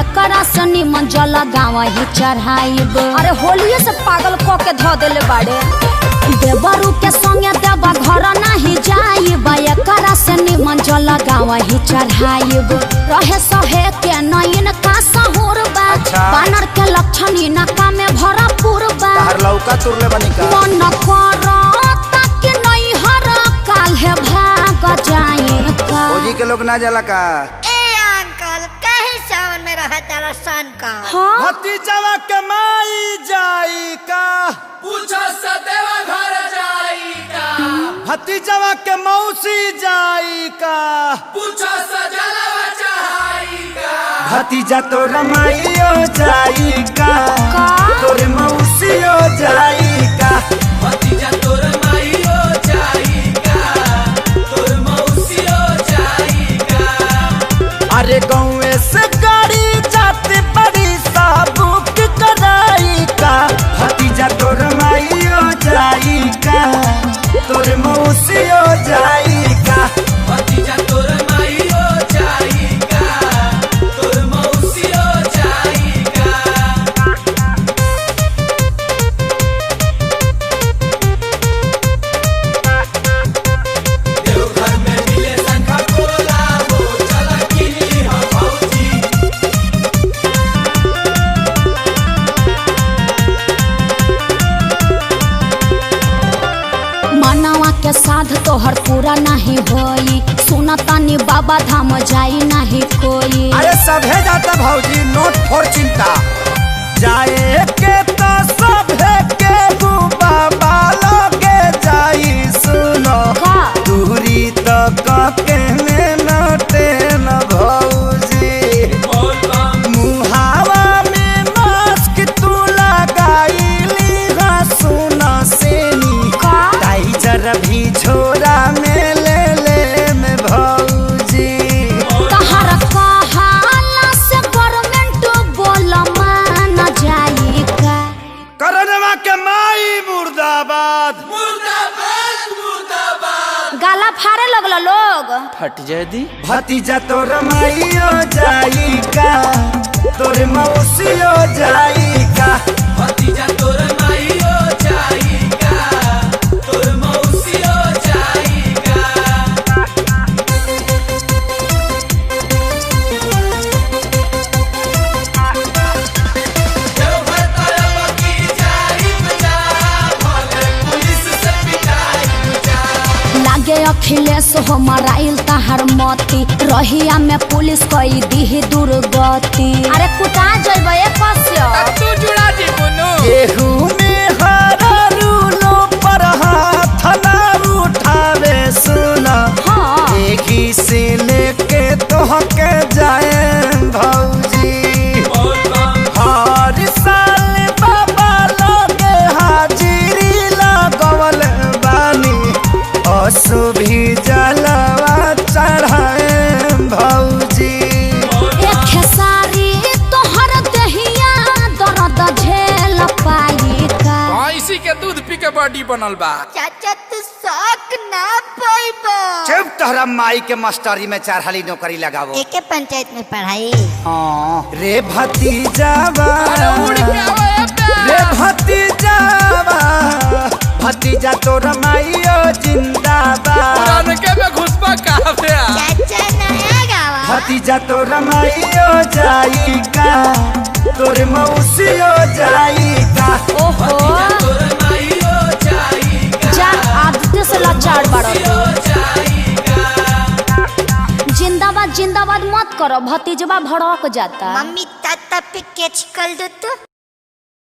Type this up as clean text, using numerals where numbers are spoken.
एकरा से निमन जल गाँव ही चढ़ाइब। अरे होलिये से पागल क के धो देले बाड़े। देवरू के संगे देवा घर नहीं जाइब, एकरा से निमन जल गाँव ही चढ़ाइब। रहे सहे के नयन का सहूर बा, बानर के लक्षण इनका में भरपूर बा। लौका तुरले बनी का मन करता कि नहीं हर काल है भाग जाए का। ओजी के लोग ना जाला का। ए अंकल कहीं सावन में रहा तारा सन का। हाँ? भतीजवा के माई जाई का, पूछो सदेवा घर जाई का। भतीजवा के मौसी जाई का, पूछो सजलवा चढ़ाई का। भतीजा तो रमाइयो जाई का, तोरे मौसियो जाई का। भतीजा तोर माईयो जाई का, तोर मौसियो जाई का। अरे गाँव से गाड़ी जाते बड़ी साबुक कराई का, भतीजा तो रमाइयो जाई का, तोरे मौसियो जाई का। भतीजा तोर माईयो जाई का, तोर मौसियो जाई का। देवघर में मिले शंखा पोला हो, चला किनी हो भौजी। मनवा के साध तोहर पूरा नहीं होई, सुना तानी बाबा धाम जाई नहीं कोई। अरे सभे जाता भौजी, नोट फोर चिंता जाए के तो सभे के बाबा लगे जाई। सुनो का? दूरी तो के नटे न भौजी, बोल बम मुहावा में मास्क तू लगाईली हा। सुनो सेनी का? टाइजर भी झोरा में ले में भौजी। तहर कहाला से गवर्नमेंट बोल मान जाई का। करनवा के माई मुर्दाबाद। मुर्दाबाद मुर्दाबाद। गाला फाड़े लगल लोग। फट जाए दी भतीजा तो रमाइयो जाई का, तोरे मौसियो जाई का। भतीजा तोर माईयो जाई का, तोर मौसियो जाई का। देवघर तरफ की जाई बजा, भले पुलिस से पिटाई बजा। लागे अखिलेश हो मराइल तहर मती, रहिया में पुलिस कई दी दुर्गति। अरे कुटा जइबे कस्य। तू जुड़ा दी बुनु। केहू में हरा रूलो पर हाथ ना उठावे। सुना हाँ। एही से लेके तोहके जाए भौजी। बोल बम हर साल बाबा लोगे हाजिरी लगवल बानी, असु भी जलवा चढ़ाए भौजी। एक खेसारी तोहर दहिया दर्द झेल पाई का। इसी के दूध पी के बॉडी बनल बा। चाचा तू शौक ना पाइबो। चुप, तोहरा माई के मास्टरी में 4 हाली नौकरी लगावो। एके पंचायत में पढ़ाई। हाँ रे भतीजावा, उड़ के आवे रे भतीजावा, भतीजा तो रमाइयो जिंदाबाद। पुरान के में घुसपा काफे। चाचा नया गावा। भतीजा तो रमाइयो जाई का, तोरे मौसियो जाई का। ओहो तोर माईयो जाई का, जा आदित्य से लाचार बाड़ो। जाई का। जिंदाबाद जिंदाबाद मत करो, भतीजवा भड़क जाता। मम्मी ताता पे कैच कर दो तो।